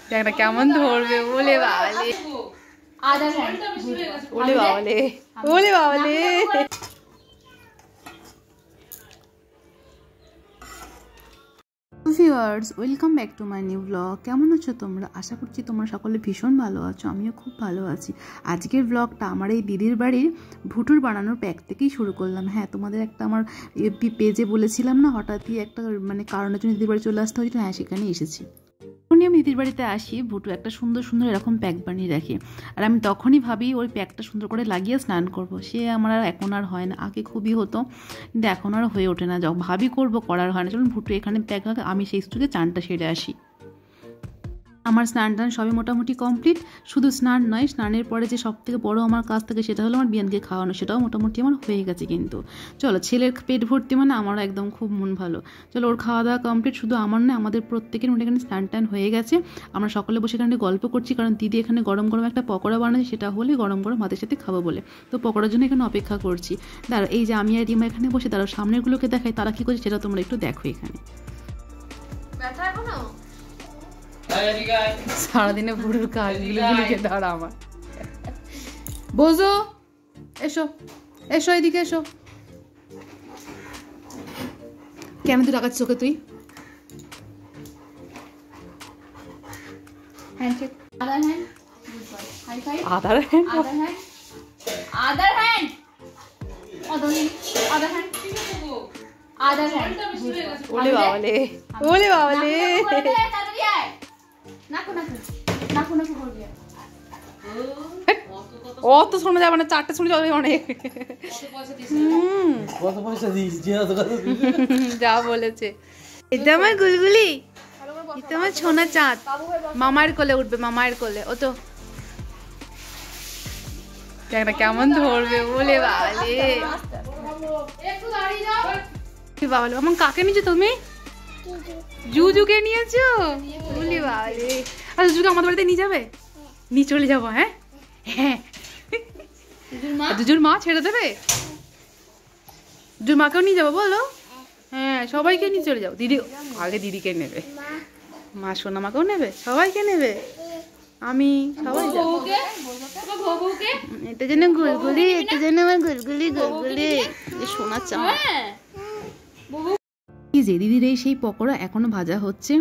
দেখ না কেমন ধরবে, বলে বাবালে ওলে বাবালে ওলে বাবালে। Viewers, welcome back to my new blog. কেমন আছো তোমরা? আশা করছি তোমরা সকলে ভীষণ ভালো আছো, আমিও খুব ভালো আছি। আজকের ব্লগটা আমার এই দিদির বাড়ির ভুটুর বানানোর প্যাক থেকেই শুরু করলাম। হ্যাঁ, তোমাদের একটা আমার পেজে বলেছিলাম না, হঠাৎই একটা কারণের জন্য দিদির বাড়ি চলে আসতে হয়েছিল। হ্যাঁ, সেখানে এসেছি। যখনই আমি দিদির বাড়িতে আসি, ভুটু একটা সুন্দর সুন্দর এরকম প্যাক বানিয়ে রাখে, আর আমি তখনই ভাবি ওই প্যাকটা সুন্দর করে লাগিয়ে স্নান করব। সে আমার আর এখন আর হয় না, আগে খুবই হতো, কিন্তু এখন আর হয়ে ওঠে না। যখন ভাবি করবো, করার হয় না। চলুন ভুটু এখানে প্যাক লাগে, আমি সেই সুযোগে চানটা সেরে আসি। আমার স্নান টান সবই মোটামুটি কমপ্লিট। শুধু স্নান নয়, স্নানের পরে যে সব থেকে বড় আমার কাজ থাকে সেটা হলো আমার বিয়ানকে খাওয়ানো। সেটাও মোটামুটি আমার হয়ে গেছে। কিন্তু চলো, ছেলের পেট ভর্তি মানে আমারও একদম খুব মন ভালো। চলো, ওর খাওয়া দাওয়া কমপ্লিট। শুধু আমার নয়, আমাদের প্রত্যেকের মধ্যে এখানে স্নান টান হয়ে গেছে। আমরা সকলে বসে এখানে গল্প করছি, কারণ দিদি এখানে গরম গরম একটা পকোড়া বানাচ্ছে, সেটা হলে গরম গরম ভাতের সাথে খাবো বলে। তো পকোড়ার জন্য এখানে অপেক্ষা করছি। দাঁড়াও, এই যে আমি আর রিমা এখানে বসে, তারা সামনেরগুলোকে দেখাই তারা কী করছে সেটা তোমরা একটু দেখো। এখানে সারাদিনে বুড়োর কাজগুলোকে ধরা আমার। বোঝো, এসো এসো, এদিকে এসো। কেন তুই রাখাচ্ছিস ওকে? তুই অত শোনা যাবে না, 4টে শুনে যাবে অনেক। যা বলেছে। এটা আমার গুলগুলি, এটা আমার সোনা চাঁদ। মামার কোলে উঠবে, মামার কোলে। ও তো দেখ না কেমন ধরবে, বলে বাবালে বাবালে। আমার কাকে নিয়েছো তুমি? জুজুকে নিয়েছো? বলি বাবালে। আর জুজুকে আমাদের বাড়িতে নিয়ে যাবে? নিয়ে চলে যাবো। হ্যাঁ হ্যাঁ, জুজুর মা ছেড়ে দেবে? জুজুর মাকেও নিয়ে যাবো বলো? হ্যাঁ, সবাইকে নিয়ে চলে যাও। দিদি আগে দিদিকে নেবে, মা সোনা মাকেও নেবে, সবাইকে নেবে। আমি সবাই যাবো। এটা যেন গুলগুলি, এটা যেন আমার গুলগুলি গুলগুলি সোনা চাঁদ। যে দিদির এই সেই পকোড়া এখনো ভাজা হচ্ছে,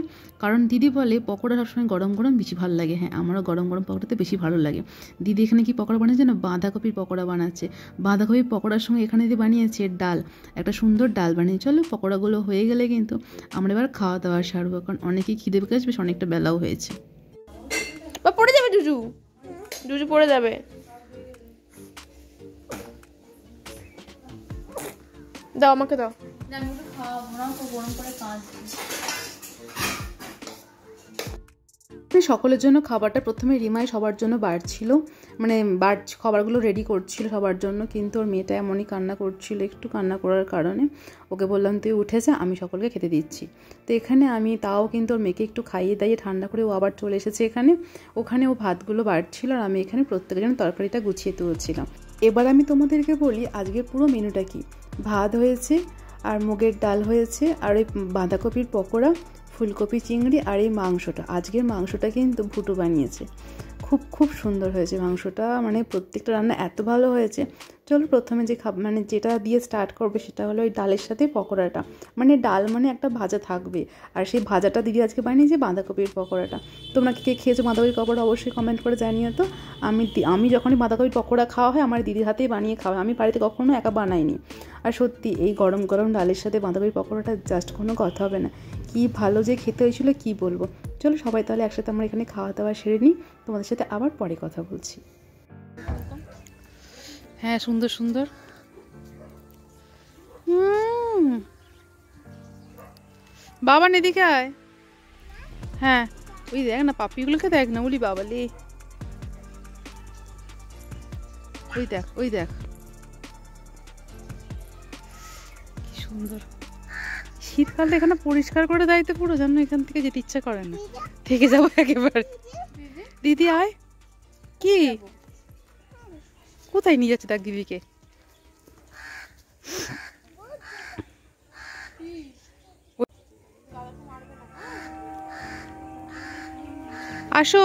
কারণ দিদি বলে পকোড়া সবসময় গরম গরম বেশি ভালো লাগে। হ্যাঁ, আমারও গরম গরম পকোড়াতে বেশি ভালো লাগে। দিদি এখানে কি পকোড়া বানাচ্ছে না, বাঁধাকপির পকোড়া বানাচ্ছে। বাঁধাকপির পকোড়ার সঙ্গে এখানে দিদি বানিয়েছে ডাল, একটা সুন্দর ডাল বানিয়ে। চলো, পকোড়াগুলো হয়ে গেলে কিন্তু আমরা এবার খাওয়া দাওয়া সারবো, কারণ অনেকেই খিদে পেয়ে গেছে, বেশ অনেকটা বেলাও হয়েছে। বা পড়ে যাবে জুজু, জুজু পড়ে যাবে। দাও, আমাকে দাও। সকলের জন্য খাবারটা প্রথমে রিমাই সবার জন্য বাড়ছিল, খাবারগুলো রেডি করছিল সবার জন্য। কিন্তু ওর মেয়েটা এমনই কান্না করছিল, একটু কান্না করার কারণে ওকে বললাম তুই উঠে যা, আমি সকলকে খেতে দিচ্ছি। তো এখানে আমি তাও কিন্তু ওর মেয়েকে একটু খাইয়ে দাইয়ে ঠান্ডা করে ও আবার চলে এসেছে এখানে। ওখানে ও ভাতগুলো বাড়ছিল, আর আমি এখানে প্রত্যেকের জন্য তরকারিটা গুছিয়ে তুলছিলাম। এবার আমি তোমাদেরকে বলি আজকের পুরো মেনুটা কি। ভাত হয়েছে, আর মুগের ডাল হয়েছে, আর ওই বাঁধাকপির পকোড়া, ফুলকপি চিংড়ি, আর এই মাংসটা। আজকের মাংসটা কিন্তু ভুটু বানিয়েছে। খুব খুব সুন্দর হয়েছে মাংসটা, প্রত্যেকটা রান্না এত ভালো হয়েছে। চলো, প্রথমে যে যেটা দিয়ে স্টার্ট করবে সেটা হলো ওই ডালের সাথে পকোড়াটা। ডাল একটা ভাজা থাকবে, আর সেই ভাজাটা দিদি আজকে বানিয়েছে বাঁধাকপির পকোড়াটা। তোমরা কে খেয়েছো বাঁধাকপির পকোড়া অবশ্যই কমেন্ট করে জানিও তো। আমি যখনই বাঁধাকপির পকোড়া খাওয়া হয় আমার দিদির হাতেই বানিয়ে খাওয়া হয়, আমি বাড়িতে কখনো একা বানাইনি। আর সত্যি এই গরম গরম ডালের সাথে বাঁধাকপির পকোড়াটা জাস্ট কোনো কথা হবে না। কি ভালো যে খেতে হয়েছিল কি বলবো। চলো সবাই তাহলে একসাথে আমরা এখানে খাওয়া দাওয়া সেরে নিই, তোমাদের সাথে আবার পরে কথা বলছি। হ্যাঁ, সুন্দর সুন্দর। বাবা এদিকে আয়। হ্যাঁ, ওই দেখ না পাপিগুলোকে, দেখ না, বলি বাবালে, ওই দেখ ওই দেখ কি সুন্দর। শীতকালটা এখানে পরিষ্কার করে দেয় তো পুরো, যেন এখান থেকে যেতে ইচ্ছা করে না, থেকে যাবো একেবারে। দিদি আয়। কি কোথায় নিয়ে যাচ্ছে দেখ দিদিকে? আসো।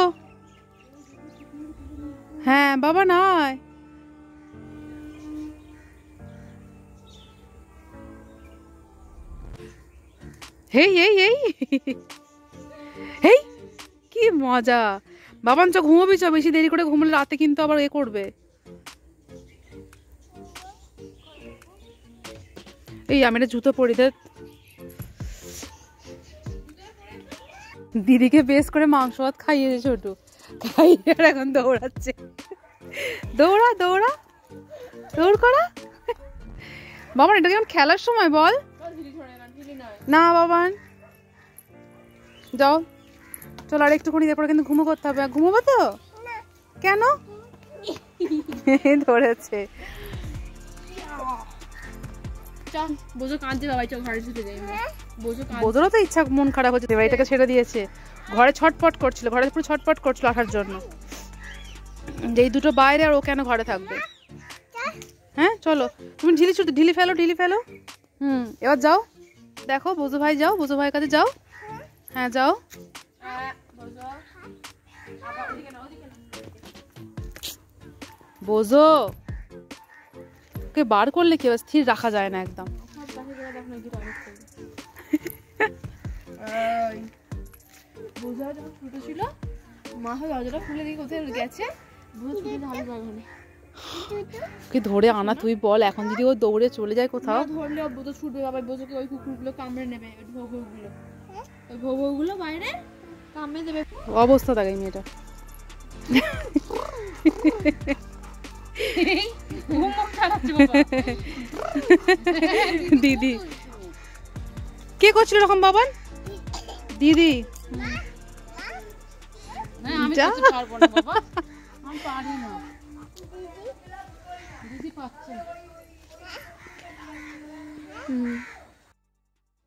হ্যাঁ বাবা নয়, হেই এই এই হেই, কি মজা। বাবান চ ঘুমোবি, চ বেশি দেরি করে ঘুমলে রাতে কিন্তু আবার এ করবে। এই আমি একটা জুতো পরি দে। দিদিকে বেশ করে মাংস ভাত খাইয়েছে ছোট, খাইয়ে এখন দৌড়াচ্ছে। দৌড়া দৌড়া, দৌড় করা। বাবান এটা কেমন খেলার সময় বল না বাবান। যাও চলো আর একটুখানি, তারপরে কিন্তু ঘুমো করতে হবে। ঘুমোবো তো? কেন? ধরেছে। বোঝোরও তো ইচ্ছা, মন খারাপ হচ্ছে, এটাকে ছেড়ে দিয়েছে। ঘরে ছটপট করছিল, ঘরে পুরো ছটপট করছিল আসার জন্য। এই দুটো বাইরে, আর ও কেন ঘরে থাকবে? হ্যাঁ চলো, তুমি ঢিলি ফেলো, ঢিলি ফেলো। এবার যাও, দেখো বোঝো ভাই, যাও বোঝো ভাইয়ের কাছে যাও। হ্যাঁ যাও। বোঝো ওকে বার করলে কি স্থির রাখা যায় না একদম। ওকে ধরে আনা, তুই বল এখন যদি ও দৌড়ে চলে যায় কোথাও, ধরলে বোঝো ছুটবে বাবা, বোঝোকে ওই কুকুরগুলো কামড়ে নেবে, ভোগুলো ওই ভোগুলো বাইরে কামড়ে দেবে। অবস্থা থাকে মেয়েটা। দিদি কে করছিল এরকম বাবান? দিদি আমি পারবো না বাবা, আমি পারি না। দিদি পাচ্ছে।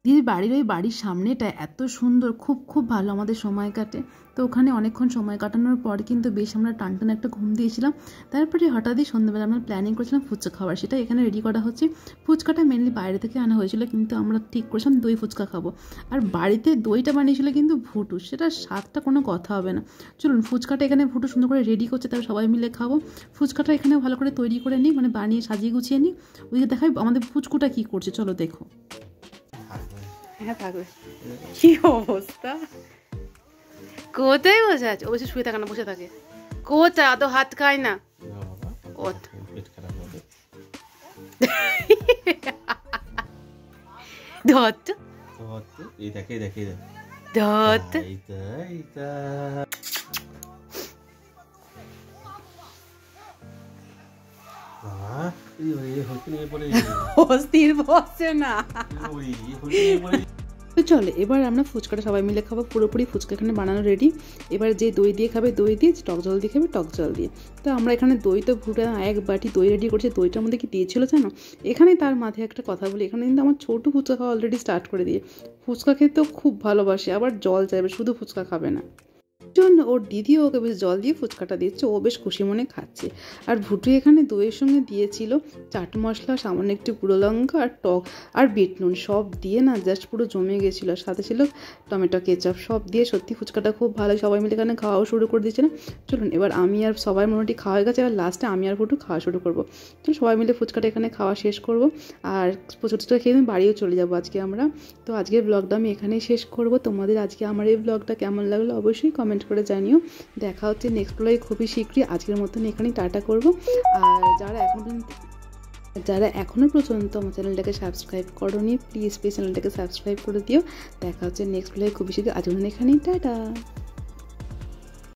দিদির বাড়ির ওই বাড়ির সামনেটা এত সুন্দর, খুব খুব ভালো আমাদের সময় কাটে। তো ওখানে অনেকক্ষণ সময় কাটানোর পর কিন্তু বেশ আমরা টানটান একটা ঘুম দিয়েছিলাম। তারপরে হঠাৎই সন্ধ্যাবেলা আমরা প্ল্যানিং করেছিলাম ফুচকা খাবার, সেটা এখানে রেডি করা হচ্ছে। ফুচকাটা মেনলি বাইরে থেকে আনা হয়েছিল, কিন্তু আমরা ঠিক করেছিলাম দই ফুচকা খাবো। আর বাড়িতে দইটা বানিয়েছিল কিন্তু ভুটু, সেটা স্বাদটা কোনো কথা হবে না। চলুন ফুচকাটা এখানে ভুটু সুন্দর করে রেডি করছে, তারপর সবাই মিলে খাবো। ফুচকাটা এখানে ভালো করে তৈরি করে নিই, মানে বানিয়ে সাজিয়ে গুছিয়ে নিই। ওইদিকে দেখাই আমাদের ফুচকুটা কী করছে, চলো দেখো। হ্যাঁ থাকবে। কি অবস্থা, কোথায় বসে আছে? অবশ্যই শুয়ে থাকে না, বসে থাকে। কোথায় আদৌ হাত খায় না? অস্থির বসে না। তো চলো এবার আমরা ফুচকাটা সবাই মিলে খাবো, পুরোপুরি ফুচকা এখানে বানানো রেডি। এবার যে দই দিয়ে খাবে দই দিয়ে, টক জল দিয়ে খাবে টক জল দিয়ে। তো আমরা এখানে দই তো ভুটে এক বাটি দই রেডি করছি। দইটার মধ্যে কি দিয়েছিল জানো? এখানে তার মাথায় একটা কথা বলি, এখানে কিন্তু আমার ছোটো ফুচকা খাওয়া অলরেডি স্টার্ট করে দিয়ে। ফুচকা খেতেও খুব ভালোবাসে, আবার জল চাইবে, শুধু ফুচকা খাবে না। জন্য ওর দিদিও ওকে বেশ জল দিয়ে ফুচকাটা দিচ্ছে, ও বেশ খুশি মনে খাচ্ছে। আর ভুটু এখানে দইয়ের সঙ্গে দিয়েছিল চাট মশলা, সামান্য একটু গুঁড়ো লঙ্কা আর টক আর বিট নুন, সব দিয়ে না জাস্ট পুরো জমে গেছিলো। আর সাথে ছিল টমেটো কেচাপ, সব দিয়ে সত্যি ফুচকাটা খুব ভালো। সবাই মিলে এখানে খাওয়াও শুরু করে দিচ্ছে না। চলুন এবার আমি আর সবাই মোটামুটি খাওয়া হয়ে গেছে, আর লাস্টে আমি আর ভুটু খাওয়া শুরু করবো। চলো সবাই মিলে ফুচকাটা এখানে খাওয়া শেষ করবো, আর ফুচকাটা খেয়ে আমি বাড়িও চলে যাবো আজকে আমরা। তো আজকের ব্লগটা আমি এখানেই শেষ করবো। তোমাদের আজকে আমার এই ব্লগটা কেমন লাগলো অবশ্যই কমেন্ট করে জানিও। দেখা হচ্ছে নেক্সট ব্লগে খুবই শীঘ্রই। আজকের মতন এখানেই টাটা করব। আর যারা এখনও পর্যন্ত আমার চ্যানেলটাকে সাবস্ক্রাইব করোনি, প্লিজ চ্যানেলটাকে সাবস্ক্রাইব করে দিও। দেখা হচ্ছে নেক্সট ব্লগে খুবই শীঘ্রই। আজ এখানেই টাটা।